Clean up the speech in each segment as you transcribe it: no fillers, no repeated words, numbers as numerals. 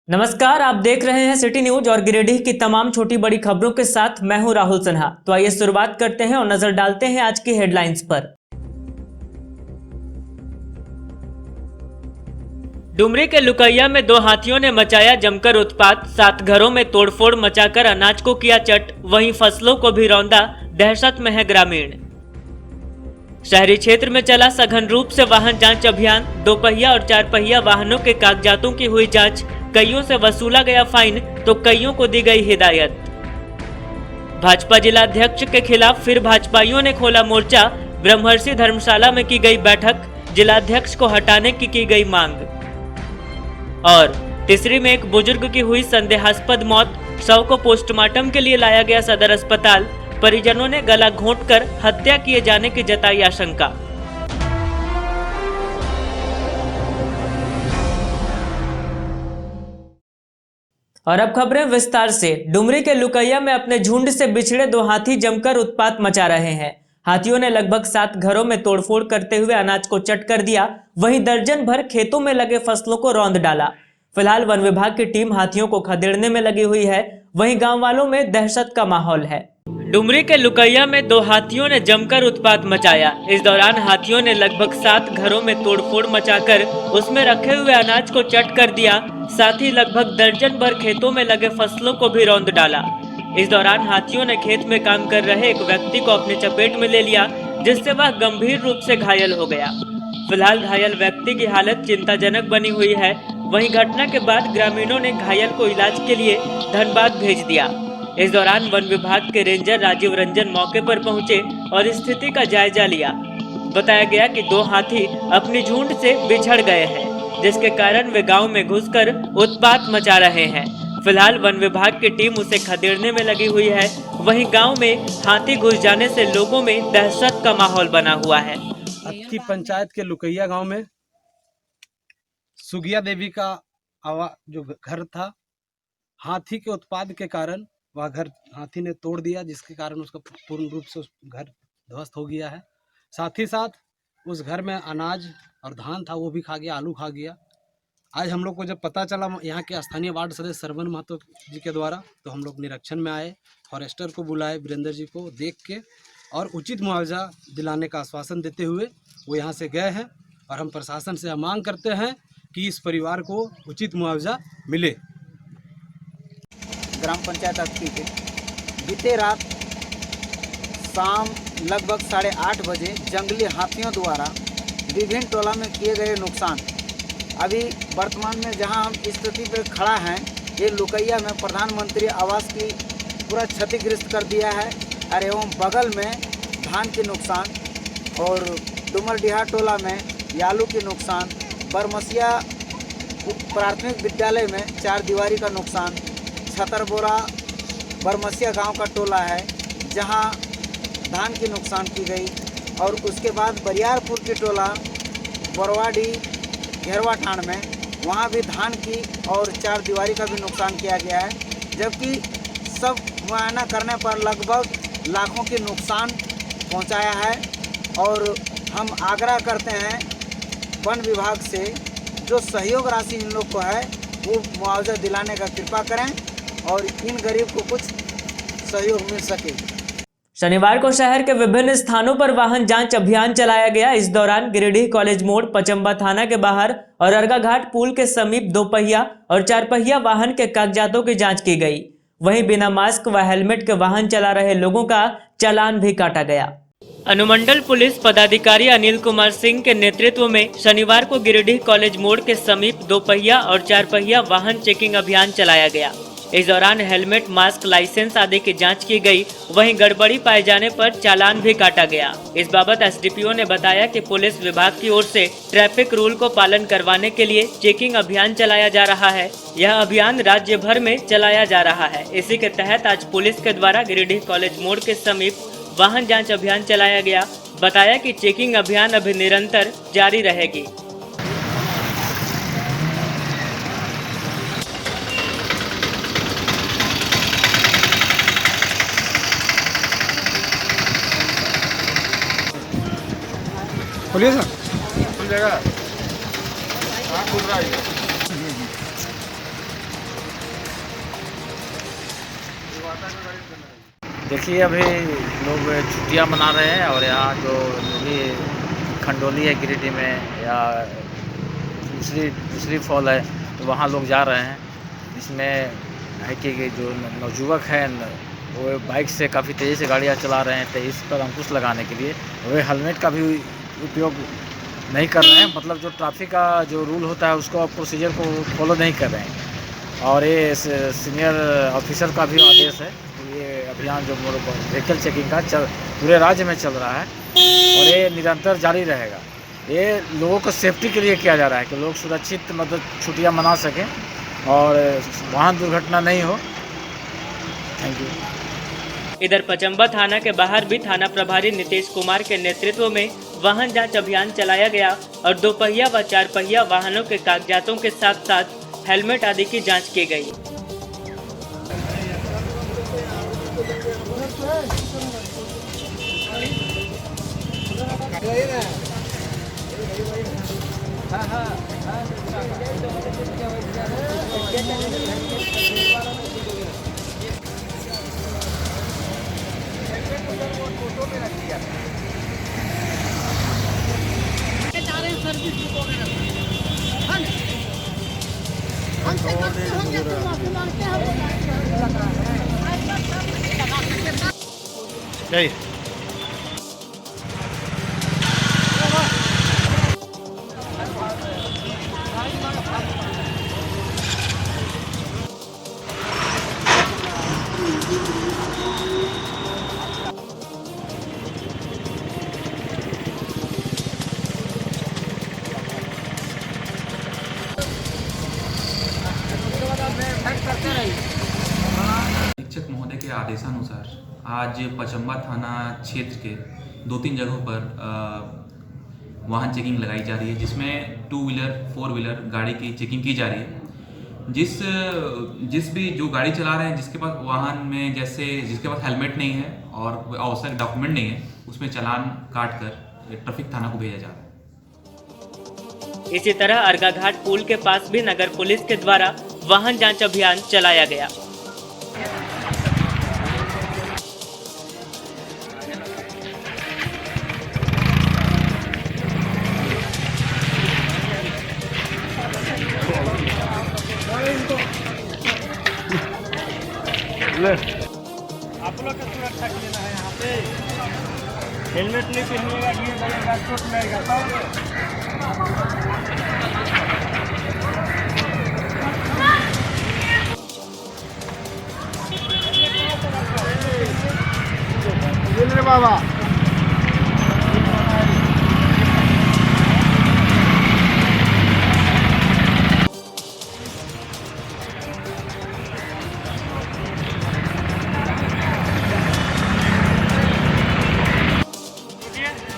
नमस्कार, आप देख रहे हैं सिटी न्यूज और गिरिडीह की तमाम छोटी बड़ी खबरों के साथ मैं हूं राहुल सिन्हा। तो आइए शुरुआत करते हैं और नजर डालते हैं आज की हेडलाइंस पर। डुमरी के लुकैया में दो हाथियों ने मचाया जमकर उत्पात, 7 घरों में तोड़फोड़ मचाकर अनाज को किया चट, वहीं फसलों को भी रौंदा, दहशत में है ग्रामीण। शहरी क्षेत्र में चला सघन रूप से वाहन जांच अभियान, 2 पहिया और 4 पहिया वाहनों के कागजातों की हुई जांच, कईयों से वसूला गया फाइन तो कईयों को दी गई हिदायत। भाजपा जिला अध्यक्ष के खिलाफ फिर भाजपाइयों ने खोला मोर्चा, ब्रह्मर्षि धर्मशाला में की गई बैठक, जिलाध्यक्ष को हटाने की गई मांग। और तीसरी में एक बुजुर्ग की हुई संदेहास्पद मौत, शव को पोस्टमार्टम के लिए लाया गया सदर अस्पताल, परिजनों ने गला घोंटकर हत्या किए जाने की जताई आशंका। और अब खबरें विस्तार से। डुमरी के लुकैया में अपने झुंड से बिछड़े 2 हाथी जमकर उत्पात मचा रहे हैं। हाथियों ने लगभग 7 घरों में तोड़फोड़ करते हुए अनाज को चट कर दिया, वहीं दर्जन भर खेतों में लगे फसलों को रौंद डाला। फिलहाल वन विभाग की टीम हाथियों को खदेड़ने में लगी हुई है, वहीं गांव वालों में दहशत का माहौल है। डुमरी के लुकैया में 2 हाथियों ने जमकर उत्पात मचाया। इस दौरान हाथियों ने लगभग 7 घरों में तोड़फोड़ मचाकर उसमें रखे हुए अनाज को चट कर दिया, साथ ही लगभग दर्जन भर खेतों में लगे फसलों को भी रौंद डाला। इस दौरान हाथियों ने खेत में काम कर रहे एक व्यक्ति को अपने चपेट में ले लिया, जिससे वह गंभीर रूप से घायल हो गया। फिलहाल घायल व्यक्ति की हालत चिंताजनक बनी हुई है। वहीं घटना के बाद ग्रामीणों ने घायल को इलाज के लिए धनबाद भेज दिया। इस दौरान वन विभाग के रेंजर राजीव रंजन मौके पर पहुंचे और स्थिति का जायजा लिया। बताया गया कि 2 हाथी अपनी झुंड से बिछड़ गए हैं, जिसके कारण वे गांव में घुसकर उत्पात मचा रहे हैं। फिलहाल वन विभाग की टीम उसे खदेड़ने में लगी हुई है। वहीं गांव में हाथी घुस जाने से लोगों में दहशत का माहौल बना हुआ है। अत्ती पंचायत के लुकैया गांव में सुगिया देवी का जो घर था, हाथी के उत्पाद के कारण वह घर हाथी ने तोड़ दिया, जिसके कारण उसका पूर्ण रूप से उस घर ध्वस्त हो गया है। साथ ही साथ उस घर में अनाज और धान था, वो भी खा गया, आलू खा गया। आज हम लोग को जब पता चला यहाँ के स्थानीय वार्ड सदस्य सरवन महतो जी के द्वारा, तो हम लोग निरीक्षण में आए, फॉरेस्टर को बुलाए, वीरेंद्र जी को देख के और उचित मुआवजा दिलाने का आश्वासन देते हुए वो यहाँ से गए हैं। और हम प्रशासन से मांग करते हैं कि इस परिवार को उचित मुआवजा मिले। ग्राम पंचायत अत्ती के बीते रात शाम लगभग 8:30 बजे जंगली हाथियों द्वारा विभिन्न टोला में किए गए नुकसान, अभी वर्तमान में जहां हम स्थिति पर खड़ा हैं, ये लुकैया में प्रधानमंत्री आवास की पूरा क्षतिग्रस्त कर दिया है। और एवं बगल में धान के नुकसान और डुमरडीहा टोला में आलू के नुकसान, बरमसिया प्राथमिक विद्यालय में 4 दीवारी का नुकसान, छतरबोरा बरमसिया गांव का टोला है जहां धान की नुकसान की गई। और उसके बाद बरियारपुर की टोला बरवाडी घेरवा ठाण में, वहां भी धान की और 4 दीवारी का भी नुकसान किया गया है। जबकि सब मुआयना करने पर लगभग लाखों की नुकसान पहुंचाया है। और हम आग्रह करते हैं वन विभाग से जो सहयोग राशि इन लोग को है वो मुआवजा दिलाने का कृपा करें और इन गरीब को कुछ सहयोग मिल सके। शनिवार को शहर के विभिन्न स्थानों पर वाहन जांच अभियान चलाया गया। इस दौरान गिरिडीह कॉलेज मोड़, पचम्बा थाना के बाहर और अर्गा घाट पुल के समीप 2 पहिया और 4 पहिया वाहन के कागजातों की जांच की गई। वहीं बिना मास्क व हेलमेट के वाहन चला रहे लोगों का चालान भी काटा गया। अनुमंडल पुलिस पदाधिकारी अनिल कुमार सिंह के नेतृत्व में शनिवार को गिरिडीह कॉलेज मोड़ के समीप 2 पहिया और 4 पहिया वाहन चेकिंग अभियान चलाया गया। इस दौरान हेलमेट, मास्क, लाइसेंस आदि की जांच की गई। वहीं गड़बड़ी पाए जाने पर चालान भी काटा गया। इस बाबत एसडीपीओ ने बताया कि पुलिस विभाग की ओर से ट्रैफिक रूल को पालन करवाने के लिए चेकिंग अभियान चलाया जा रहा है। यह अभियान राज्य भर में चलाया जा रहा है। इसी के तहत आज पुलिस के द्वारा गिरिडीह कॉलेज मोड़ के समीप वाहन जाँच अभियान चलाया गया। बताया कि चेकिंग अभियान अभी निरंतर जारी रहेगी। बोलिए सर। खुल जाएगा? हाँ खुल रहा है। देखिए अभी लोग छुट्टियां मना रहे हैं और यहाँ जो भी खंडोली है गिरिडीह में या दूसरी दूसरी फॉल है तो वहाँ लोग जा रहे हैं। इसमें है कि जो नवयुवक हैं वो बाइक से काफ़ी तेज़ी से गाड़ियाँ चला रहे हैं, तो इस पर अंकुश लगाने के लिए वे हेलमेट का भी उपयोग नहीं कर रहे हैं। मतलब जो ट्रैफिक का जो रूल होता है उसको प्रोसीजर को फॉलो नहीं कर रहे हैं। और ये सीनियर ऑफिसर का भी आदेश है कि ये अभियान जो व्हीकल चेकिंग का पूरे राज्य में चल रहा है और ये निरंतर जारी रहेगा। ये लोगों को सेफ्टी के लिए किया जा रहा है कि लोग सुरक्षित मतलब छुट्टियां मना सकें और वाहन दुर्घटना नहीं हो। Thank you. इधर पचम्बा थाना के बाहर भी थाना प्रभारी नीतीश कुमार के नेतृत्व में वाहन जांच अभियान चलाया गया और 2 पहिया व 4 पहिया वाहनों के कागजातों के साथ साथ हेलमेट आदि की जांच की गई। शिक्षक महोदय के आदेशानुसार आज पचम्बा थाना क्षेत्र के 2-3 जगहों पर वाहन चेकिंग लगाई जा रही है, जिसमें 2 व्हीलर 4 व्हीलर गाड़ी की चेकिंग की जा रही है। जिस भी जो गाड़ी चला रहे हैं जिसके पास वाहन में जैसे जिसके पास हेलमेट नहीं है और आवश्यक डॉक्यूमेंट नहीं है उसमें चालान काट कर ट्रैफिक थाना को भेजा जा रहा है। इसी तरह अर्गा घाट पुल के पास भी नगर पुलिस के द्वारा वाहन जांच अभियान चलाया गया। आप लोग का सुरक्षा के लिए ना है यहाँ पे हेलमेट नहीं पहनिएगा, गिर जाएगा, चोट लगेगा। बाबा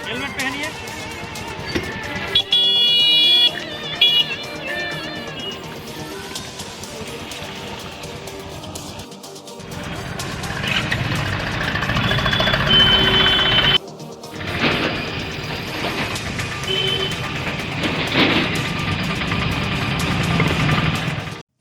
हेलमेट पहनिए।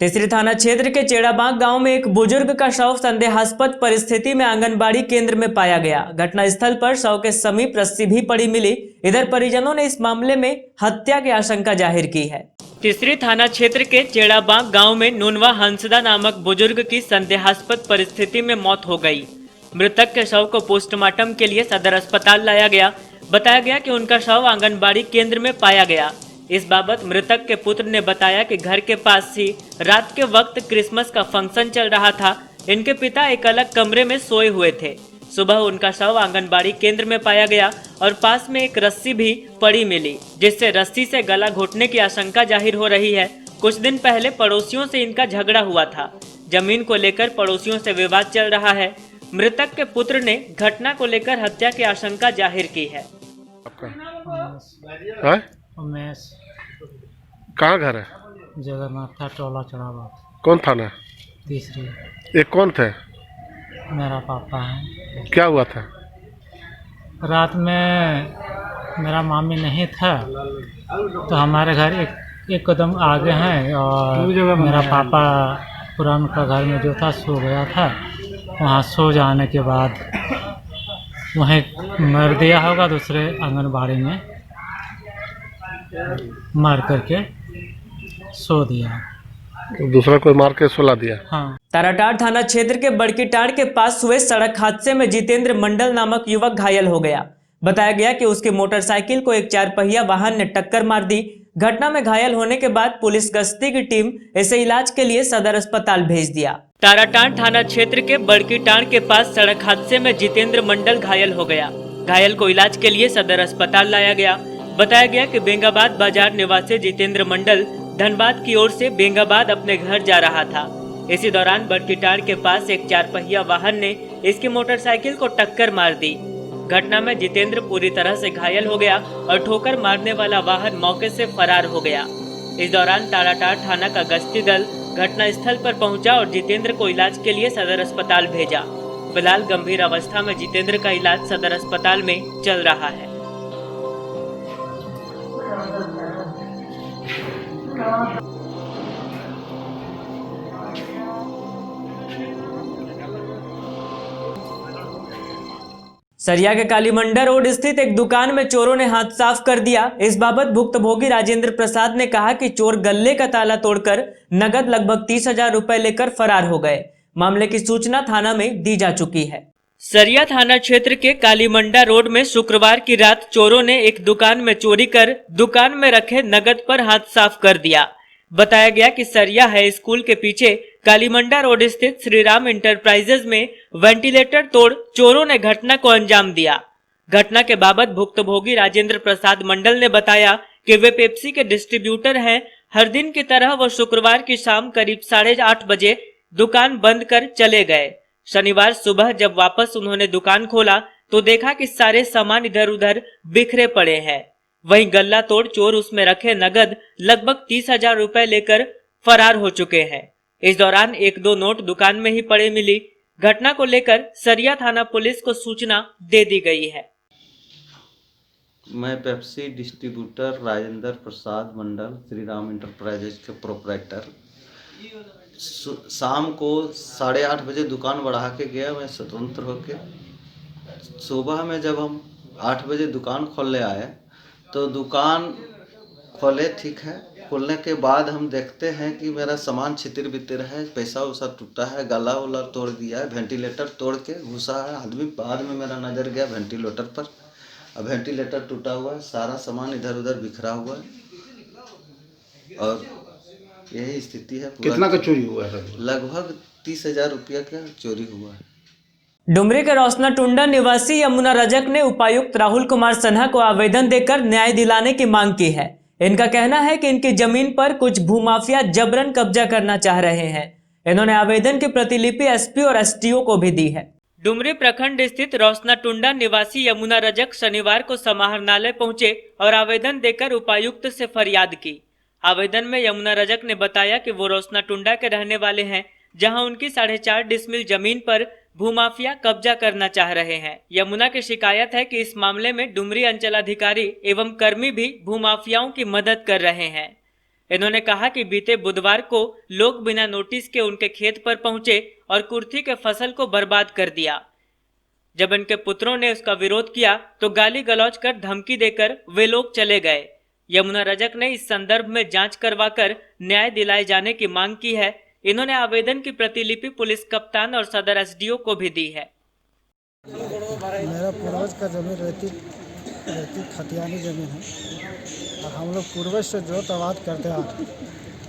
तीसरी थाना क्षेत्र के चेड़ाबाग गांव में एक बुजुर्ग का शव संदेहास्पद परिस्थिति में आंगनबाड़ी केंद्र में पाया गया। घटनास्थल पर शव के समीप रस्सी भी पड़ी मिली। इधर परिजनों ने इस मामले में हत्या की आशंका जाहिर की है। तीसरी थाना क्षेत्र के चेड़ाबाग गांव में नुनवा हंसदा नामक बुजुर्ग की संदेहास्पद परिस्थिति में मौत हो गई। मृतक के शव को पोस्टमार्टम के लिए सदर अस्पताल लाया गया। बताया गया कि उनका शव आंगनबाड़ी केंद्र में पाया गया। इस बाबत मृतक के पुत्र ने बताया कि घर के पास ही रात के वक्त क्रिसमस का फंक्शन चल रहा था। इनके पिता एक अलग कमरे में सोए हुए थे। सुबह उनका शव आंगनबाड़ी केंद्र में पाया गया और पास में एक रस्सी भी पड़ी मिली, जिससे रस्सी से गला घोटने की आशंका जाहिर हो रही है। कुछ दिन पहले पड़ोसियों से इनका झगड़ा हुआ था। जमीन को लेकर पड़ोसियों से विवाद चल रहा है। मृतक के पुत्र ने घटना को लेकर हत्या की आशंका जाहिर की है। उमेश कहाँ घर है? जगन्नाथ था, टोला चढ़ावा। कौन थाना? तीसरी। ये कौन थे? मेरा पापा है। क्या हुआ था? रात में मेरा मामी नहीं था तो हमारे घर एक कदम आगे हैं और मेरा पापा पुरान का घर में जो था सो गया था। वहाँ सो जाने के बाद वहीं मर दिया होगा, दूसरे आंगनबाड़ी में मार करके सो दिया। दूसरा कोई मार के सुला दिया। हाँ। ताराटाड़ थाना क्षेत्र के बड़कीटाड़ के पास हुए सड़क हादसे में जितेंद्र मंडल नामक युवक घायल हो गया। बताया गया कि उसकी मोटरसाइकिल को एक 4 पहिया वाहन ने टक्कर मार दी। घटना में घायल होने के बाद पुलिस गश्ती की टीम इसे इलाज के लिए सदर अस्पताल भेज दिया। ताराटाड़ थाना क्षेत्र के बड़कीटाड़ के पास सड़क हादसे में जितेंद्र मंडल घायल हो गया। घायल को इलाज के लिए सदर अस्पताल लाया गया। बताया गया कि बेंगाबाद बाजार निवासी जितेंद्र मंडल धनबाद की ओर से बेंगाबाद अपने घर जा रहा था। इसी दौरान बड़कीटाड़ के पास एक 4 पहिया वाहन ने इसकी मोटरसाइकिल को टक्कर मार दी। घटना में जितेंद्र पूरी तरह से घायल हो गया और ठोकर मारने वाला वाहन मौके से फरार हो गया। इस दौरान ताराटाड़ थाना का गश्ती दल घटना स्थल पर पहुंचा और जितेंद्र को इलाज के लिए सदर अस्पताल भेजा। फिलहाल गंभीर अवस्था में जितेंद्र का इलाज सदर अस्पताल में चल रहा है। सरिया के कालीमंडा रोड स्थित एक दुकान में चोरों ने हाथ साफ कर दिया। इस बाबत भुक्तभोगी राजेंद्र प्रसाद ने कहा कि चोर गल्ले का ताला तोड़कर नगद लगभग 30,000 रुपए लेकर फरार हो गए। मामले की सूचना थाना में दी जा चुकी है। सरिया थाना क्षेत्र के कालीमंडा रोड में शुक्रवार की रात चोरों ने एक दुकान में चोरी कर दुकान में रखे नगद पर हाथ साफ कर दिया। बताया गया कि सरिया हाई स्कूल के पीछे कालीमंडा रोड स्थित श्रीराम इंटरप्राइजेज में वेंटिलेटर तोड़ चोरों ने घटना को अंजाम दिया। घटना के बाबत भुक्तभोगी राजेंद्र प्रसाद मंडल ने बताया कि वे पेप्सी के डिस्ट्रीब्यूटर हैं। हर दिन की तरह वो शुक्रवार की शाम करीब 8:30 बजे दुकान बंद कर चले गए। शनिवार सुबह जब वापस उन्होंने दुकान खोला तो देखा कि सारे सामान इधर उधर बिखरे पड़े हैं। वहीं गल्ला तोड़ चोर उसमें रखे नगद लगभग 30,000 रुपए लेकर फरार हो चुके हैं। इस दौरान 1-2 नोट दुकान में ही पड़े मिली। घटना को लेकर सरिया थाना पुलिस को सूचना दे दी गई है। मैं Pepsi distributor Rajendra Prasad Mandal Shriram enterprises के प्रोपराइटर शाम को 8:30 बजे दुकान बढ़ा के गया मैं स्वतंत्र होके। सुबह में जब हम 8 बजे दुकान खोलने आए तो दुकान खोले, ठीक है। खोलने के बाद हम देखते हैं कि मेरा सामान छितिर बितिर है, पैसा वैसा टूटा है, गला उला तोड़ दिया है, वेंटिलेटर तोड़ के घुसा है आदमी। बाद में मेरा नज़र गया वेंटिलेटर पर। अब वेंटिलेटर टूटा हुआ है, सारा सामान इधर उधर बिखरा हुआ है और यही स्थिति है। कितना का चोरी हुआ है? लगभग 30,000 रुपया का चोरी हुआ है। डुमरी के रोशना टुंडा निवासी यमुना रजक ने उपायुक्त राहुल कुमार सिन्हा को आवेदन देकर न्याय दिलाने की मांग की है। इनका कहना है कि इनकी जमीन पर कुछ भूमाफिया जबरन कब्जा करना चाह रहे हैं। इन्होंने आवेदन की प्रतिलिपि एसपी और एसटीओ को भी दी है। डुमरी प्रखंड स्थित रोशना टुंडा निवासी यमुना रजक शनिवार को समाहरणालय पहुंचे और आवेदन देकर उपायुक्त से फरियाद की। आवेदन में यमुना रजक ने बताया कि वो रोशना टुंडा के रहने वाले हैं, जहां उनकी 4.5 डिसमिल जमीन पर भूमाफिया कब्जा करना चाह रहे हैं। यमुना की शिकायत है कि इस मामले में डुमरी अंचलाधिकारी एवं कर्मी भी भूमाफियाओं की मदद कर रहे हैं। इन्होंने कहा कि बीते बुधवार को लोग बिना नोटिस के उनके खेत पर पहुंचे और कुर्थी के फसल को बर्बाद कर दिया। जब इनके पुत्रों ने उसका विरोध किया तो गाली गलौज कर धमकी देकर वे लोग चले गए। यमुना रजक ने इस संदर्भ में जांच करवाकर न्याय दिलाए जाने की मांग की है। इन्होंने आवेदन की प्रतिलिपि पुलिस कप्तान और सदर एसडीओ को भी दी है। मेरा पूर्वज का जमीन रहती खतियानी जमीन है और हम लोग पूर्वज से जो तवाद करते आ रहे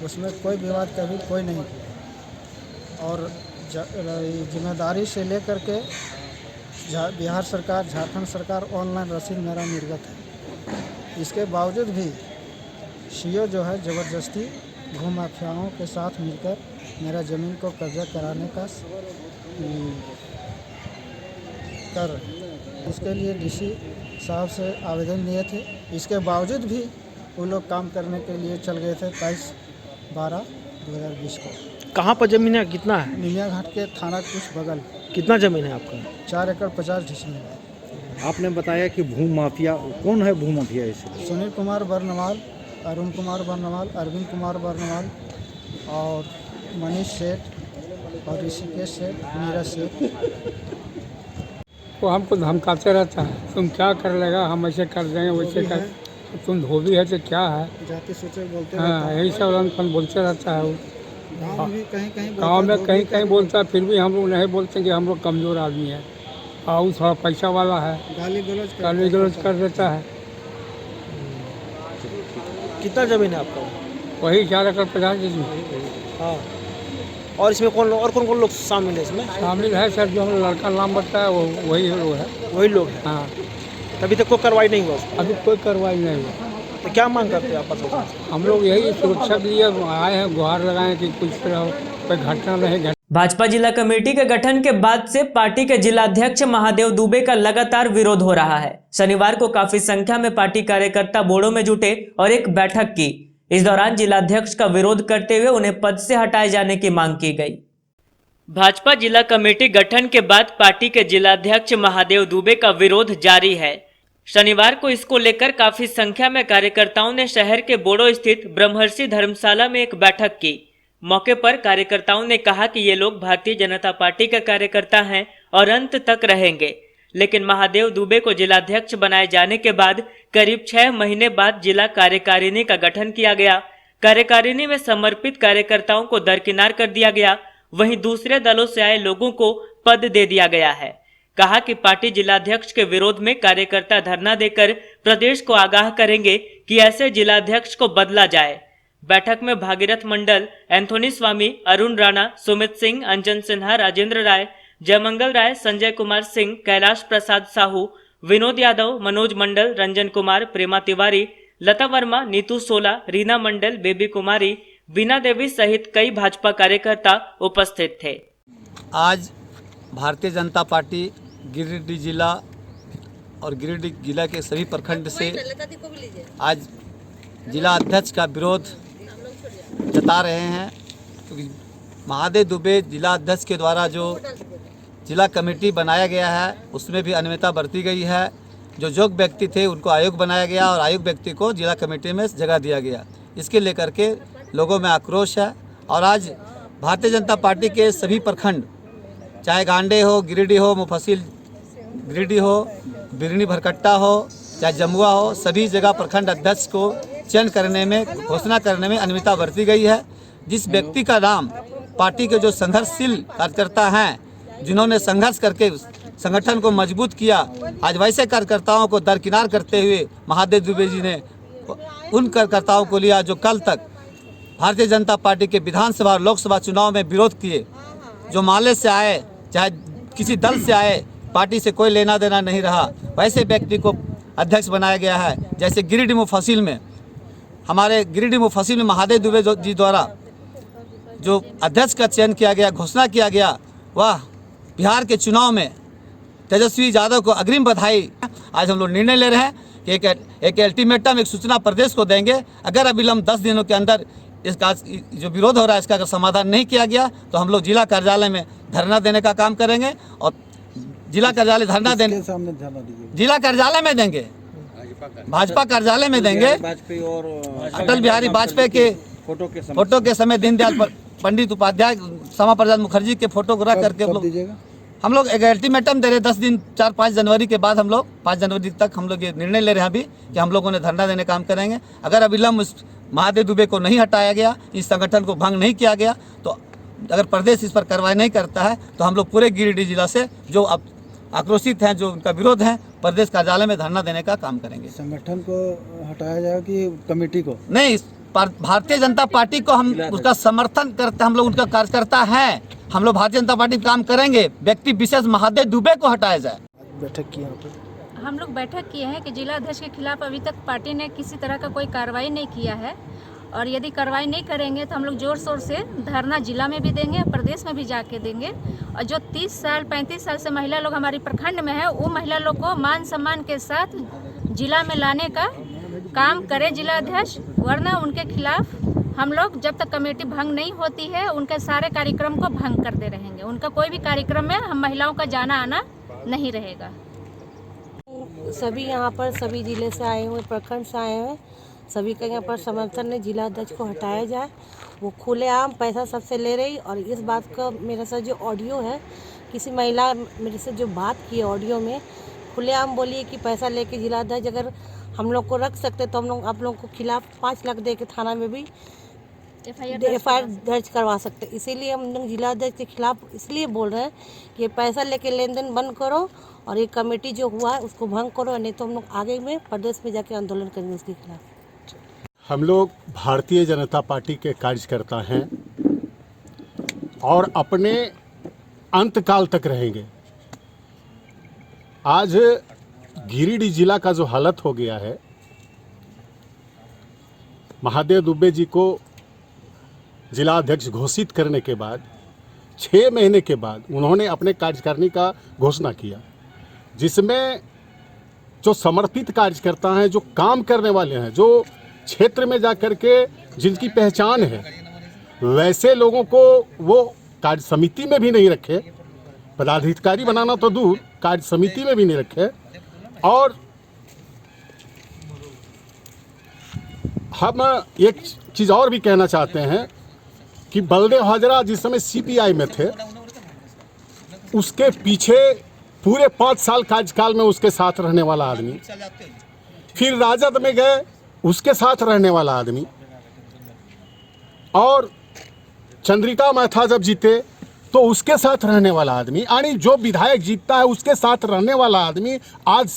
उसमें कोई विवाद कभी कोई नहीं किया और जिम्मेदारी से लेकर के बिहार सरकार झारखंड सरकार ऑनलाइन रसीद मेरा निर्गत है। इसके बावजूद भी सीओ जो है ज़बरदस्ती भूमाफियाओं के साथ मिलकर मेरा ज़मीन को कब्जा कराने का कर इसके लिए डीसी साहब से आवेदन लिए थे। इसके बावजूद भी वो लोग काम करने के लिए चल गए थे 22/12/2020 को। कहाँ पर जमीन है? कितना है? निमिया घाट के थाना कुछ बगल। कितना जमीन है आपका? 4 एकड़ 50 डिसमिल। आपने बताया कि भूमाफिया कौन है? भूमाफिया इसे सुनील कुमार बर्नवाल, अरुण कुमार बर्नवाल, अरविंद कुमार बर्नवाल और मनीष सेठ और ऋषिकेश से नीरज से। वो हमको धमकाते रहता है, तुम क्या कर लेगा, हम ऐसे कर देंगे वैसे कर, तुम धोबी है तो क्या है, जाति सूचक बोलते हाँ यही सब रंग बोलते रहता है वो। गाँव में भी कहीं गाँव में कहीं कहीं बोलता है, फिर भी हम लोग नहीं बोलते कि हम लोग कमज़ोर आदमी है, और वो थोड़ा पैसा वाला है, गाली गलौज कर देता है। कितना ज़मीन है आपका? वही 4 एकड़ 50 इसमें। हाँ, और इसमें कौन लोग शामिल है इसमें? शामिल है सर, जो हम लड़का नाम बताया वो वही लोग है। वही लोग हैं। हाँ, अभी तक कोई कार्रवाई नहीं हुआ उसमें? अभी कोई कार्रवाई नहीं हुआ। तो क्या मांग करते हैं आप प्रशासन से? हम लोग यही सुरक्षा के लिए आए हैं, गुहार लगाएं कि कुछ तरह कोई घटना नहीं। भाजपा जिला कमेटी के गठन के बाद से पार्टी के जिलाध्यक्ष महादेव दुबे का लगातार विरोध हो रहा है। शनिवार को काफी संख्या में पार्टी कार्यकर्ता बोड़ो में जुटे और एक बैठक की। इस दौरान जिलाध्यक्ष का विरोध करते हुए उन्हें पद से हटाए जाने की मांग की गई। भाजपा जिला कमेटी गठन के बाद पार्टी के जिलाध्यक्ष महादेव दुबे का विरोध जारी है। शनिवार को इसको लेकर काफी संख्या में कार्यकर्ताओं ने शहर के बोड़ो स्थित ब्रह्मर्षि धर्मशाला में एक बैठक की। मौके पर कार्यकर्ताओं ने कहा कि ये लोग भारतीय जनता पार्टी का कार्यकर्ता हैं और अंत तक रहेंगे, लेकिन महादेव दुबे को जिलाध्यक्ष बनाए जाने के बाद करीब 6 महीने बाद जिला कार्यकारिणी का गठन किया गया। कार्यकारिणी में समर्पित कार्यकर्ताओं को दरकिनार कर दिया गया, वहीं दूसरे दलों से आए लोगों को पद दे दिया गया है। कहा कि पार्टी जिलाध्यक्ष के विरोध में कार्यकर्ता धरना देकर प्रदेश को आगाह करेंगे कि ऐसे जिलाध्यक्ष को बदला जाए। बैठक में भागीरथ मंडल, एंथोनी स्वामी, अरुण राणा, सुमित सिंह, अंजन सिन्हा, राजेंद्र राय, जयमंगल राय, संजय कुमार सिंह, कैलाश प्रसाद साहू, विनोद यादव, मनोज मंडल, रंजन कुमार, प्रेमा तिवारी, लता वर्मा, नीतू सोला, रीना मंडल, बेबी कुमारी, बीना देवी सहित कई भाजपा कार्यकर्ता उपस्थित थे। आज भारतीय जनता पार्टी गिरिडीह जिला और गिरिडीह जिला के सभी प्रखंड से आज जिला अध्यक्ष का विरोध जता रहे हैं, क्योंकि महादेव दुबे जिला अध्यक्ष के द्वारा जो जिला कमेटी बनाया गया है उसमें भी अनियमितता बरती गई है। जो योग्य व्यक्ति थे उनको आयोग बनाया गया और आयोग व्यक्ति को जिला कमेटी में जगह दिया गया। इसके लेकर के लोगों में आक्रोश है और आज भारतीय जनता पार्टी के सभी प्रखंड, चाहे गांडे हो, गिरिडीह हो, मुफस्सिल गिरिडीह हो, बिरनी भरकट्टा हो, चाहे जमुआ हो, सभी जगह प्रखंड अध्यक्ष को चयन करने में, घोषणा करने में अनियमितता बरती गई है। जिस व्यक्ति का नाम पार्टी के जो संघर्षशील कार्यकर्ता हैं, जिन्होंने संघर्ष करके संगठन को मजबूत किया, आज वैसे कार्यकर्ताओं को दरकिनार करते हुए महादेव दुबे जी ने उन कार्यकर्ताओं को लिया जो कल तक भारतीय जनता पार्टी के विधानसभा और लोकसभा चुनाव में विरोध किए, जो माले से आए, चाहे किसी दल से आए, पार्टी से कोई लेना देना नहीं रहा, वैसे व्यक्ति को अध्यक्ष बनाया गया है। जैसे गिरिडीह मुफस्सिल में, हमारे गिरिडीह मुफस्सिल में महादेव दुबे जी द्वारा जो अध्यक्ष का चयन किया गया, घोषणा किया गया, वह बिहार के चुनाव में तेजस्वी यादव को अग्रिम बधाई। आज हम लोग निर्णय ले रहे हैं कि एक अल्टीमेटम, एक सूचना प्रदेश को देंगे। अगर अविलंब 10 दिनों के अंदर इसका जो विरोध हो रहा है इसका अगर समाधान नहीं किया गया तो हम लोग जिला कार्यालय में धरना देने का काम करेंगे। और जिला कार्यालय धरना देने, जिला कार्यालय में देंगे, भाजपा कार्यालय में देंगे। अटल बिहारी वाजपेयी के फोटो के समय दीनदयाल पंडित उपाध्याय, श्यामा प्रसाद मुखर्जी के फोटो को रख करके हम लोग एक अल्टीमेटम दे रहे 10 दिन, 4-5 जनवरी के बाद हम लोग 5 जनवरी तक हम लोग ये निर्णय ले रहे हैं अभी कि हम लोगों ने धरना देने काम करेंगे। अगर अविलंब महादेव दुबे को नहीं हटाया गया, इस संगठन को भंग नहीं किया गया, तो अगर प्रदेश इस पर कार्रवाई नहीं करता है तो हम लोग पूरे गिरिडीह जिला से जो अब आक्रोशित हैं, जो उनका विरोध है, प्रदेश कार्यालय में धरना देने का काम करेंगे। संगठन को हटाया जाएगा कि कमेटी को? नहीं, भारतीय जनता पार्टी को हम उसका समर्थन करते, हम लोग उनका कार्यकर्ता हैं, हम लोग भारतीय जनता पार्टी काम करेंगे। व्यक्ति विशेष महादेव दुबे को हटाया जाए। बैठक किया हम लोग बैठक किए हैं कि जिला अध्यक्ष के खिलाफ अभी तक पार्टी ने किसी तरह का कोई कार्रवाई नहीं किया है, और यदि कार्रवाई नहीं करेंगे तो हम लोग जोर शोर से धरना जिला में भी देंगे, प्रदेश में भी जाके देंगे। और जो 30 साल 35 साल से महिला लोग हमारी प्रखंड में है, वो महिला लोग को मान सम्मान के साथ जिला में लाने का काम करे जिला अध्यक्ष, वरना उनके खिलाफ हम लोग जब तक कमेटी भंग नहीं होती है उनके सारे कार्यक्रम को भंग करते रहेंगे। उनका कोई भी कार्यक्रम में हम महिलाओं का जाना आना नहीं रहेगा। सभी यहाँ पर सभी जिले से आए हुए, प्रखंड से आए हुए, सभी का यहाँ पर समर्थन है जिला अध्यक्ष को हटाया जाए वो खुलेआम पैसा सबसे ले रही। और इस बात का मेरे साथ जो ऑडियो है, किसी महिला मेरे से जो बात की है ऑडियो में, खुलेआम बोली है कि पैसा लेके जिलाध्यक्ष अगर हम लोग को रख सकते तो हम लोग आप लोगों को खिलाफ 5 लाख दे के थाना में भी एफआईआर दर्ज करवा सकते। इसीलिए हम लोग जिलाध्यक्ष के खिलाफ इसलिए बोल रहे हैं कि ये पैसा लेके लेन देन बंद करो और ये कमेटी जो हुआ है उसको भंग करो, नहीं तो हम लोग आगे में प्रदेश में जाके आंदोलन करेंगे उसके खिलाफ। हम लोग भारतीय जनता पार्टी के कार्यकर्ता हैं और अपने अंतकाल तक रहेंगे। आज गिरिडीह जिला का जो हालत हो गया है, महादेव दुबे जी को जिला अध्यक्ष घोषित करने के बाद 6 महीने के बाद उन्होंने अपने कार्यकारिणी का घोषणा किया, जिसमें जो समर्पित कार्यकर्ता हैं, जो काम करने वाले हैं, जो क्षेत्र में जा कर के जिनकी पहचान है, वैसे लोगों को वो कार्य समिति में भी नहीं रखे। पदाधिकारी बनाना तो दूर, कार्य समिति में भी नहीं रखे। और हम एक चीज़ और भी कहना चाहते हैं कि बलदेव हाजरा जिस समय सीपीआई में थे, उसके पीछे पूरे 5 साल कार्यकाल में उसके साथ रहने वाला आदमी, फिर राजद में गए, उसके साथ रहने वाला आदमी, और चंद्रिका माथा जब जीते तो उसके साथ रहने वाला आदमी, यानी जो विधायक जीतता है उसके साथ रहने वाला आदमी आज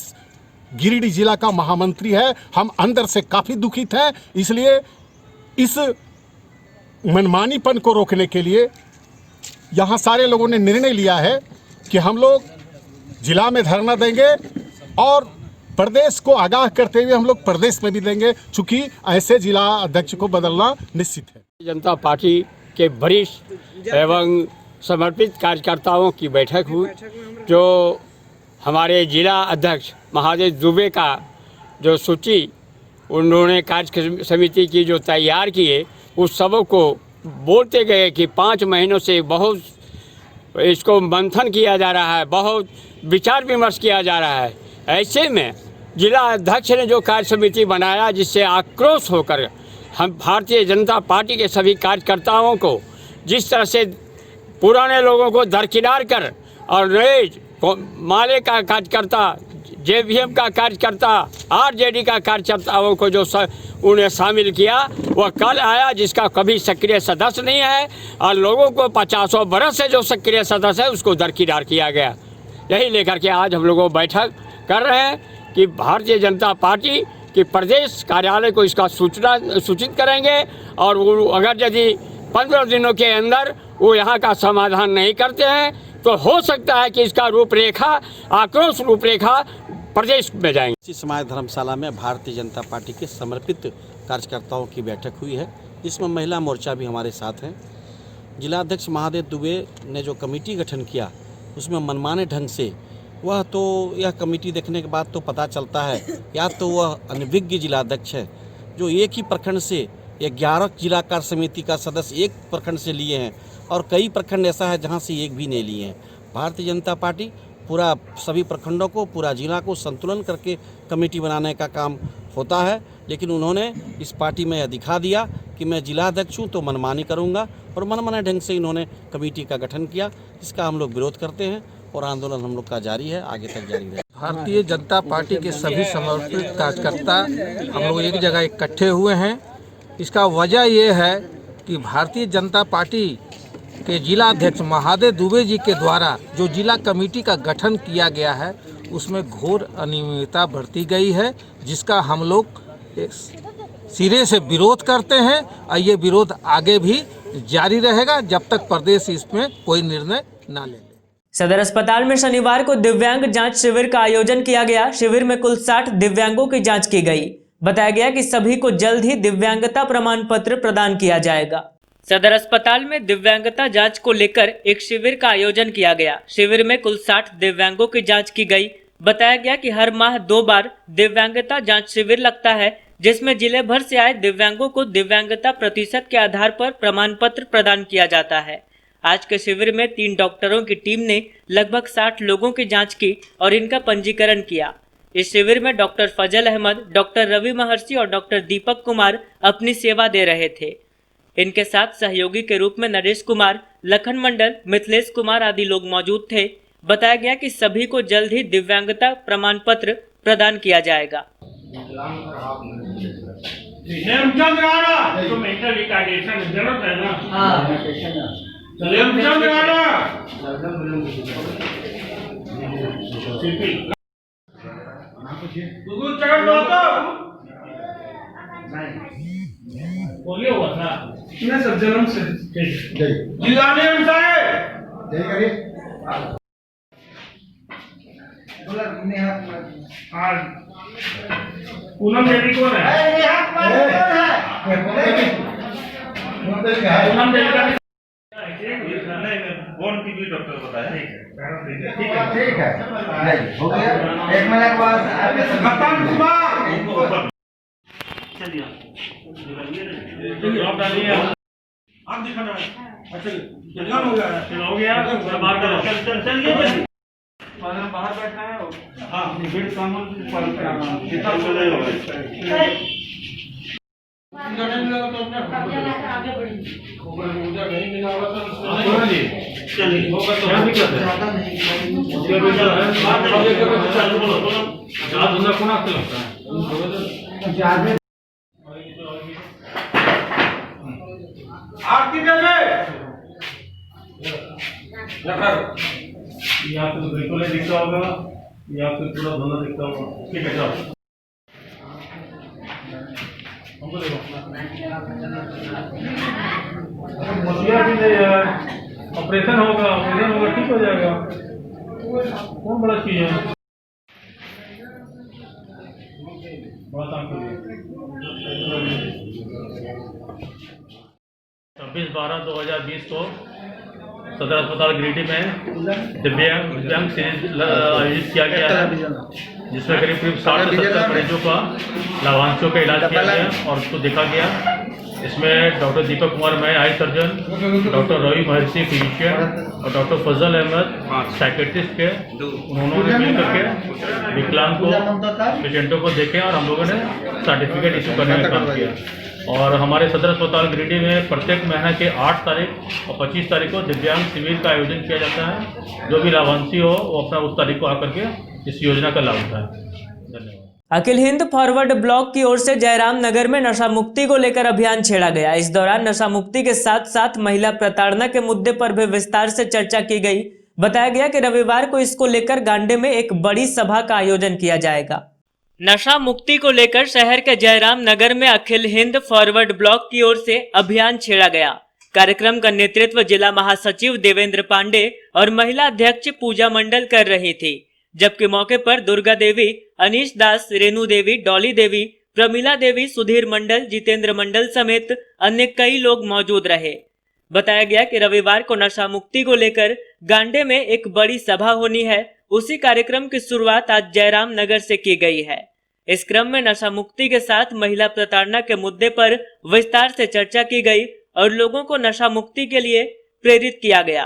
गिरिडीह जिला का महामंत्री है। हम अंदर से काफ़ी दुखित हैं। इसलिए इस मनमानीपन को रोकने के लिए यहाँ सारे लोगों ने निर्णय लिया है कि हम लोग जिला में धरना देंगे और प्रदेश को आगाह करते हुए हम लोग प्रदेश में भी देंगे, चूँकि ऐसे जिला अध्यक्ष को बदलना निश्चित है। जनता पार्टी के वरिष्ठ एवं समर्पित कार्यकर्ताओं की बैठक हुई, जो हमारे जिला अध्यक्ष महादेव दुबे का जो सूची उन्होंने कार्य समिति की जो तैयार किए, उस सबों को बोलते गए कि 5 महीनों से बहुत इसको मंथन किया जा रहा है, बहुत विचार विमर्श किया जा रहा है। ऐसे में जिला अध्यक्ष ने जो कार्य समिति बनाया, जिससे आक्रोश होकर हम भारतीय जनता पार्टी के सभी कार्यकर्ताओं को जिस तरह से पुराने लोगों को दरकिनार कर और नए माले का कार्यकर्ता, जेवीएम का कार्यकर्ता, आरजेडी का कार्यकर्ताओं को जो उन्हें शामिल किया, वह कल आया जिसका कभी सक्रिय सदस्य नहीं है, और लोगों को 50 बरस से जो सक्रिय सदस्य है उसको दरकिनार किया गया। यही लेकर के आज हम लोगों बैठक कर रहे हैं कि भारतीय जनता पार्टी कि प्रदेश कार्यालय को इसका सूचित करेंगे, और वो अगर यदि 15 दिनों के अंदर वो यहाँ का समाधान नहीं करते हैं तो हो सकता है कि इसका रूपरेखा, आक्रोश रूपरेखा प्रदेश में जाएंगे। इसी समाज धर्मशाला में भारतीय जनता पार्टी के समर्पित कार्यकर्ताओं की बैठक हुई है, जिसमें महिला मोर्चा भी हमारे साथ हैं। जिलाध्यक्ष महादेव दुबे ने जो कमेटी गठन किया, उसमें मनमाने ढंग से वह तो यह कमेटी देखने के बाद तो पता चलता है, या तो वह अनभिज्ञ जिलाध्यक्ष है जो एक ही प्रखंड से 11 जिला कार्य समिति का सदस्य एक प्रखंड से लिए हैं, और कई प्रखंड ऐसा है जहां से एक भी नहीं लिए हैं। भारतीय जनता पार्टी पूरा सभी प्रखंडों को, पूरा जिला को संतुलन करके कमेटी बनाने का काम होता है, लेकिन उन्होंने इस पार्टी में यह दिखा दिया कि मैं जिलाध्यक्ष हूँ तो मनमानी करूँगा, और मनमाने ढंग से इन्होंने कमेटी का गठन किया, जिसका हम लोग विरोध करते हैं और आंदोलन हम लोग का जारी है, आगे तक जारी रहे। भारतीय जनता पार्टी के सभी समर्पित कार्यकर्ता हम लोग एक जगह इकट्ठे हुए हैं। इसका वजह ये है कि भारतीय जनता पार्टी के जिला अध्यक्ष महादेव दुबे जी के द्वारा जो जिला कमेटी का गठन किया गया है, उसमें घोर अनियमितता बरती गई है, जिसका हम लोग सिरे से विरोध करते हैं, और ये विरोध आगे भी जारी रहेगा जब तक प्रदेश इसमें कोई निर्णय ना ले। सदर अस्पताल में शनिवार को दिव्यांग जांच शिविर का आयोजन किया गया। शिविर में कुल 60 दिव्यांगों की जांच की गई। बताया गया कि सभी को जल्द ही दिव्यांगता प्रमाण पत्र प्रदान किया जाएगा। सदर अस्पताल में दिव्यांगता जांच को लेकर एक शिविर का आयोजन किया गया। शिविर में कुल 60 दिव्यांगों की जांच की गई। बताया गया कि हर माह 2 बार दिव्यांगता जांच शिविर लगता है, जिसमें जिले भर से आए दिव्यांगों को दिव्यांगता प्रतिशत के आधार पर प्रमाण पत्र प्रदान किया जाता है। आज के शिविर में 3 डॉक्टरों की टीम ने लगभग 60 लोगों की जांच की और इनका पंजीकरण किया। इस शिविर में डॉक्टर फजल अहमद, डॉक्टर रवि महर्षि और डॉक्टर दीपक कुमार अपनी सेवा दे रहे थे। इनके साथ सहयोगी के रूप में नरेश कुमार, लखन मंडल, मिथिलेश कुमार आदि लोग मौजूद थे। बताया गया कि सभी को जल्द ही दिव्यांगता प्रमाण पत्र प्रदान किया जाएगा। नेमचंद राणा तो मेंटल रिटार्डेशन जरूरत है ना। हाँ नेमचंद राणा तू चढ़ लो तो बोलिए हुआ था कितने सब जन्म से जिला नेम साहब जय करिए पूनम देवी कौन है? पूनम देवी का कौन की डॉक्टर बताया? ठीक है हो गया। 1 महीने के बाद चलिए आप डालिए आप दिखाना है। अच्छा जल्दी हो गया बाहर करो चलिए बाहर बैठना है। हाँ बेड सामान कितना चले आरती ये आपको बिल्कुल दिखता होगा, ये आपको पूरा दोनों दिखता होगा। ठीक है जाओ हमको देखो मसिया भी नहीं है। ऑपरेशन होगा ठीक हो जाएगा। कौन बड़ा चीज है बड़ा काम के लिए। 26/12/2020 को सदर अस्पताल गिरिडीह में दिव्यांग शिविर आयोजित किया गया है, जिसमें करीब 60 से 70 मरीजों का लाभांशों का इलाज किया गया और उसको देखा गया। इसमें डॉक्टर दीपक कुमार मैं आई सर्जन, डॉक्टर रवि महर्षि फिजिशियन और डॉक्टर फजल अहमद साइकेट्रिस्ट के उन्होंने मिलकर के विकलांग को पेशेंटों को देखे और हम लोगों ने सर्टिफिकेट इशू करने का काम किया। और हमारे सदर अस्पताल गिरिडीह में प्रत्येक महीने के 8 तारीख और 25 तारीख को दिव्यांग शिविर का आयोजन किया जाता है। जो भी लाभांशी हो वो अपना उस तारीख को आकर के इस योजना का लाभ उठाए। धन्यवाद। अखिल हिंद फॉरवर्ड ब्लॉक की ओर से जयराम नगर में नशा मुक्ति को लेकर अभियान छेड़ा गया। इस दौरान नशा मुक्ति के साथ साथ महिला प्रताड़ना के मुद्दे पर भी विस्तार से चर्चा की गई। बताया गया कि रविवार को इसको लेकर गांडे में एक बड़ी सभा का आयोजन किया जाएगा। नशा मुक्ति को लेकर शहर के जयराम नगर में अखिल हिंद फॉरवर्ड ब्लॉक की ओर से अभियान छेड़ा गया। कार्यक्रम का नेतृत्व जिला महासचिव देवेंद्र पांडे और महिला अध्यक्ष पूजा मंडल कर रही थी, जबकि मौके पर दुर्गा देवी, अनीश दास, रेणु देवी, डॉली देवी, प्रमिला देवी, सुधीर मंडल, जितेंद्र मंडल समेत अन्य कई लोग मौजूद रहे। बताया गया कि रविवार को नशा मुक्ति को लेकर गांडे में एक बड़ी सभा होनी है। उसी कार्यक्रम की शुरुआत आज जयराम नगर से की गई है। इस क्रम में नशा मुक्ति के साथ महिला प्रताड़ना के मुद्दे पर विस्तार से चर्चा की गई और लोगों को नशा मुक्ति के लिए प्रेरित किया गया।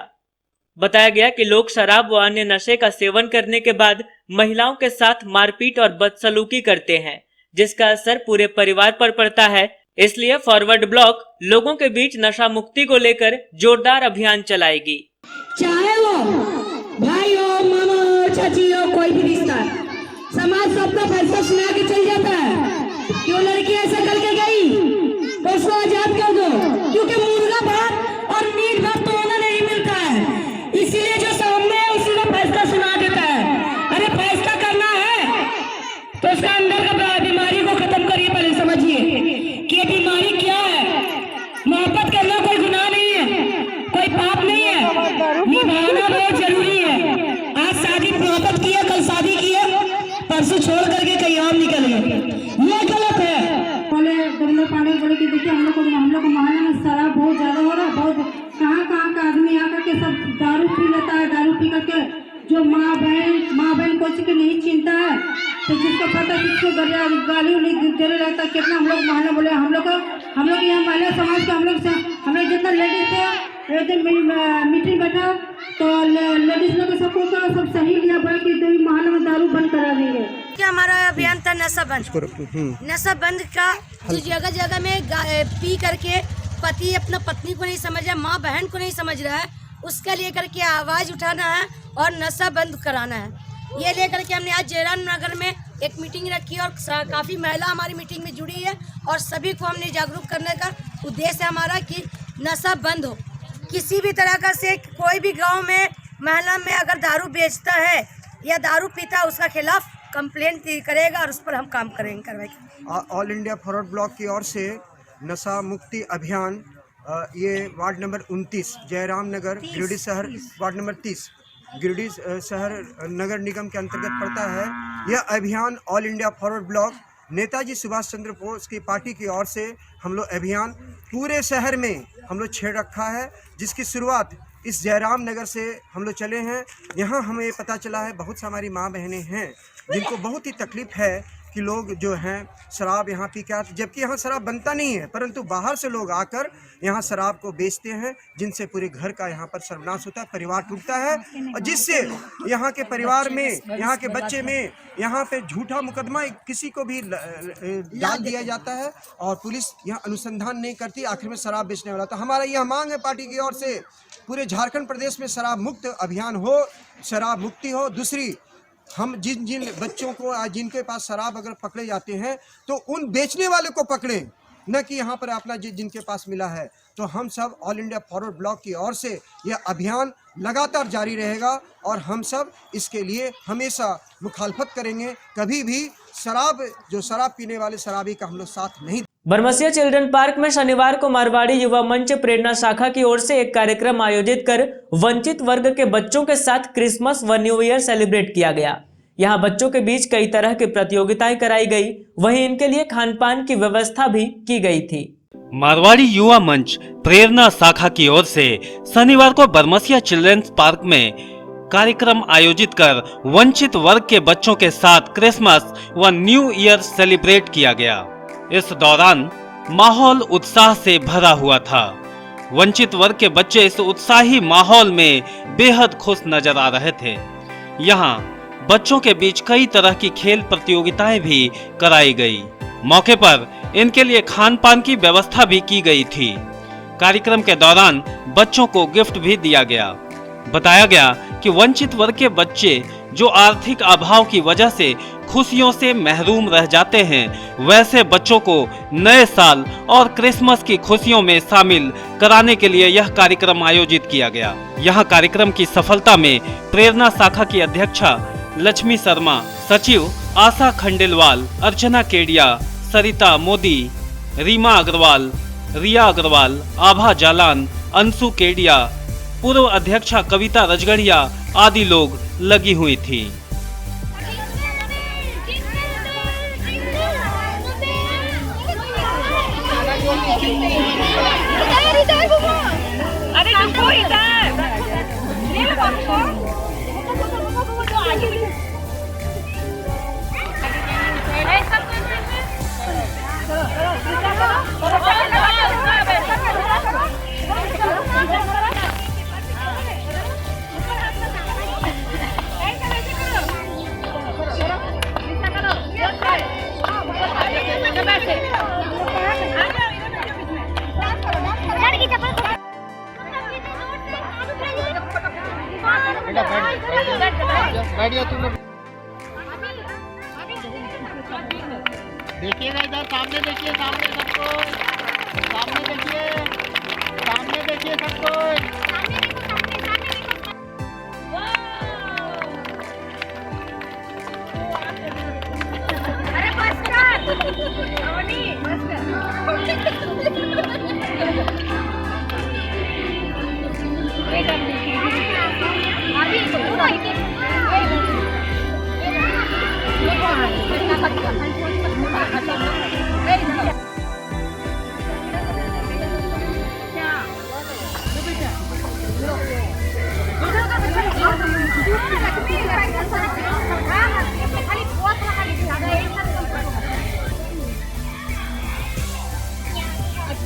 बताया गया कि लोग शराब व अन्य नशे का सेवन करने के बाद महिलाओं के साथ मारपीट और बदसलूकी करते हैं, जिसका असर पूरे परिवार पर पड़ता है। इसलिए फॉरवर्ड ब्लॉक लोगों के बीच नशा मुक्ति को लेकर जोरदार अभियान चलाएगी। चाहे वो भाई हो, मामा हो, चाची हो, कोई भी रिश्ता, समाज सबका फैसला सुना के चल जाता है। क्यों लड़की ऐसा करके गई तो उसको आजाद कर दो, क्योंकि मुर्गा भात और मीट भात तो उन्हें नहीं मिलता है। इसीलिए जो सामने है उसी को फैसला सुना देता है। अरे फैसला करना है तो उसका अंदर का बीमारी को खत्म करिए। पहले समझिए कि बीमारी क्या है। मोहब्बत करना कोई गुनाह नहीं है, कोई पाप नहीं है, निभाना बहुत जरूरी है। आज शादी मोहब्बत की है, कल शादी की है, परसों छोड़ करके कहीं और निकल गए, ये गलत है। बोले देवेंद्र पांडे बोले कि देखिए हम लोग को मोहल्ले में शराब बहुत ज्यादा हो रहा है। बहुत कहाँ का आदमी आकर के सब दारू पी लेता है। दारू पी करके जो माँ बहन कोई के नहीं चिंता है, तो जिसको पता किसको गाली उली देने लगता है। कितना हम लोग मोहल्ला बोले हम लोग यहाँ महिला समाज के हम लोग जितना लेडीज थे मीटिंग बैठा तो लेडीज लोग सब सही लिया बोले कि मोहल्ले में दारू बंद करा देंगे। क्या हमारा अभियान था नशा बंद का, जो जगह जगह में पी करके पति अपना पत्नी को नहीं समझ रहा है, माँ बहन को नहीं समझ रहा है, उसका लेकर के आवाज़ उठाना है और नशा बंद कराना है। ये लेकर के हमने आज जयराम नगर में एक मीटिंग रखी और काफ़ी महिला हमारी मीटिंग में जुड़ी है और सभी को हमने जागरूक करने का उद्देश्य है हमारा कि नशा बंद हो। किसी भी तरह का से कोई भी गांव में महिला में अगर दारू बेचता है या दारू पीता है उसका खिलाफ कंप्लेंट करेगा और उस पर हम काम करेंगे करवाएंगे। ऑल इंडिया फॉरवर्ड ब्लॉक की ओर से नशा मुक्ति अभियान ये वार्ड नंबर 29 जयराम नगर गिरिडीह शहर वार्ड नंबर 30 गिरिडीह शहर नगर निगम के अंतर्गत पड़ता है। यह अभियान All India Forward Block Netaji Subhash Chandra Bose की पार्टी की ओर से हम लोग अभियान पूरे शहर में हम लोग छेड़ रखा है, जिसकी शुरुआत इस जयराम नगर से हम लोग चले हैं। यहाँ हमें पता चला है बहुत सा हमारी माँ बहनें हैं जिनको बहुत ही तकलीफ़ है कि लोग जो हैं शराब यहाँ पी के आते, जबकि यहाँ शराब बनता नहीं है, परंतु बाहर से लोग आकर यहाँ शराब को बेचते हैं, जिनसे पूरे घर का यहाँ पर सर्वनाश होता है, परिवार टूटता है और जिससे यहाँ के परिवार में, यहाँ के बच्चे में यहाँ पे झूठा मुकदमा किसी को भी डाल दिया जाता है और पुलिस यहाँ अनुसंधान नहीं करती, आखिर में शराब बेचने वाला। तो हमारा यह मांग है पार्टी की ओर से पूरे झारखंड प्रदेश में शराब मुक्त अभियान हो, शराब मुक्ति हो। दूसरी, हम जिन बच्चों को जिनके पास शराब अगर पकड़े जाते हैं तो उन बेचने वाले को पकड़ें, न कि यहाँ पर अपना जिनके पास मिला है। तो हम सब ऑल इंडिया फॉरवर्ड ब्लॉक की ओर से यह अभियान लगातार जारी रहेगा और हम सब इसके लिए हमेशा मुखालफत करेंगे। कभी भी शराब पीने वाले शराबी का हम लोग साथ नहीं। बरमसिया चिल्ड्रन पार्क में शनिवार को मारवाड़ी युवा मंच प्रेरणा शाखा की ओर से एक कार्यक्रम आयोजित कर वंचित वर्ग के बच्चों के साथ क्रिसमस व न्यू ईयर सेलिब्रेट किया गया। यहाँ बच्चों के बीच कई तरह की प्रतियोगिताएं कराई गई, वहीं इनके लिए खान पान की व्यवस्था भी की गई थी। मारवाड़ी युवा मंच प्रेरणा शाखा की ओर से शनिवार को बरमसिया चिल्ड्रंस पार्क में कार्यक्रम आयोजित कर वंचित वर्ग के बच्चों के साथ क्रिसमस व न्यू ईयर सेलिब्रेट किया गया। इस दौरान माहौल उत्साह से भरा हुआ था। वंचित वर्ग के बच्चे इस उत्साही माहौल में बेहद खुश नजर आ रहे थे। यहाँ बच्चों के बीच कई तरह की खेल प्रतियोगिताएं भी कराई गई। मौके पर इनके लिए खान पान की व्यवस्था भी की गई थी। कार्यक्रम के दौरान बच्चों को गिफ्ट भी दिया गया। बताया गया कि वंचित वर्ग के बच्चे जो आर्थिक अभाव की वजह से खुशियों से महरूम रह जाते हैं, वैसे बच्चों को नए साल और क्रिसमस की खुशियों में शामिल कराने के लिए यह कार्यक्रम आयोजित किया गया। यह कार्यक्रम की सफलता में प्रेरणा शाखा की अध्यक्षा लक्ष्मी शर्मा, सचिव आशा खंडेलवाल, अर्चना केडिया, सरिता मोदी, रीमा अग्रवाल, रिया अग्रवाल, आभा जालान, अंशु केडिया, पूर्व अध्यक्षा कविता रजगढ़िया आदि लोग लगी हुई थी। देखिएगा इधर सामने, देखिए सामने सबको, सामने देखिए, सामने देखिए सबको। अरे बस कर, अवनी बस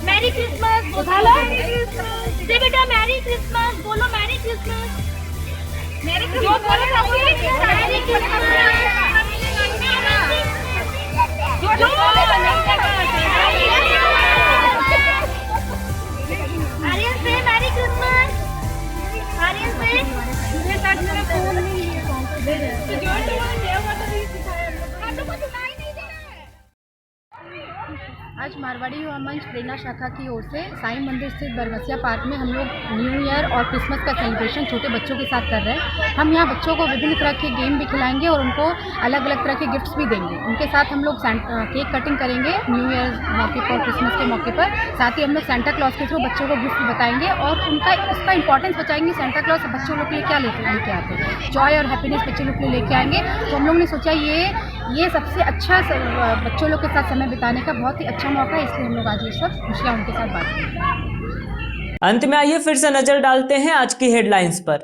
मैरी क्रिसमस बोलो, से बेटा मैरी क्रिसमस बोलो, मैरी क्रिसमस, मैरी क्रिसमस बोलो, मैरी क्रिसमस। आज मारवाड़ी युवा मंच प्रेरणा शाखा की ओर से साईं मंदिर स्थित बरमसिया पार्क में हम लोग न्यू ईयर और क्रिसमस का सेलिब्रेशन छोटे बच्चों के साथ कर रहे हैं। हम यहाँ बच्चों को विभिन्न तरह के गेम भी खिलाएंगे और उनको अलग अलग तरह के गिफ्ट्स भी देंगे। उनके साथ हम लोग केक कटिंग करेंगे न्यू ईयर मौके पर, क्रिसमस के मौके पर। साथ ही हम लोग सेंटा क्लॉज के थ्रू बच्चों को गिफ्ट बताएंगे और उसका इंपॉर्टेंस बताएंगे। सेंटा क्लॉज बच्चों लोग के लिए क्या लेके आते हैं, जॉय और हैप्पीनेस बच्चों लोग के लिए लेके आएंगे। तो हम लोग ने सोचा ये सबसे अच्छा बच्चों लोग के साथ समय बिताने का बहुत ही अच्छा मौका है, इसलिए हम लोग आज ये सब खुशियाँ उनके साथ बांटेंगे। अंत में आइए फिर से नजर डालते हैं आज की हेडलाइंस पर।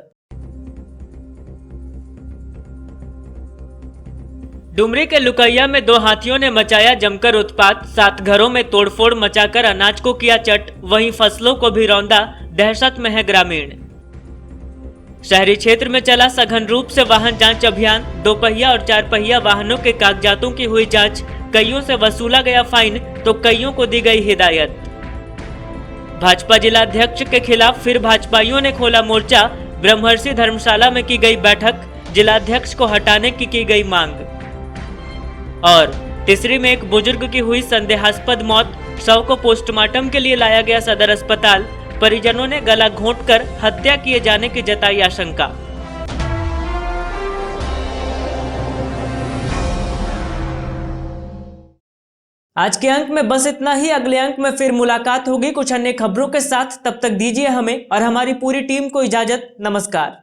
डुमरी के लुकैया में 2 हाथियों ने मचाया जमकर उत्पात, 7 घरों में तोड़फोड़ मचाकर अनाज को किया चट, वहीं फसलों को भी रौंदा, दहशत में है ग्रामीण। शहरी क्षेत्र में चला सघन रूप से वाहन जांच अभियान, 2 पहिया और 4 पहिया वाहनों के कागजातों की हुई जांच, कईयों से वसूला गया फाइन तो कईयों को दी गई हिदायत। भाजपा जिला अध्यक्ष के खिलाफ फिर भाजपाइयों ने खोला मोर्चा, ब्रह्मर्षि धर्मशाला में की गई बैठक, जिलाध्यक्ष को हटाने की गई मांग। और तीसरी में एक बुजुर्ग की हुई संदेहास्पद मौत, शव को पोस्टमार्टम के लिए लाया गया सदर अस्पताल, परिजनों ने गला घोंटकर हत्या किए जाने की जताई आशंका। आज के अंक में बस इतना ही। अगले अंक में फिर मुलाकात होगी कुछ अन्य खबरों के साथ। तब तक दीजिए हमें और हमारी पूरी टीम को इजाजत। नमस्कार।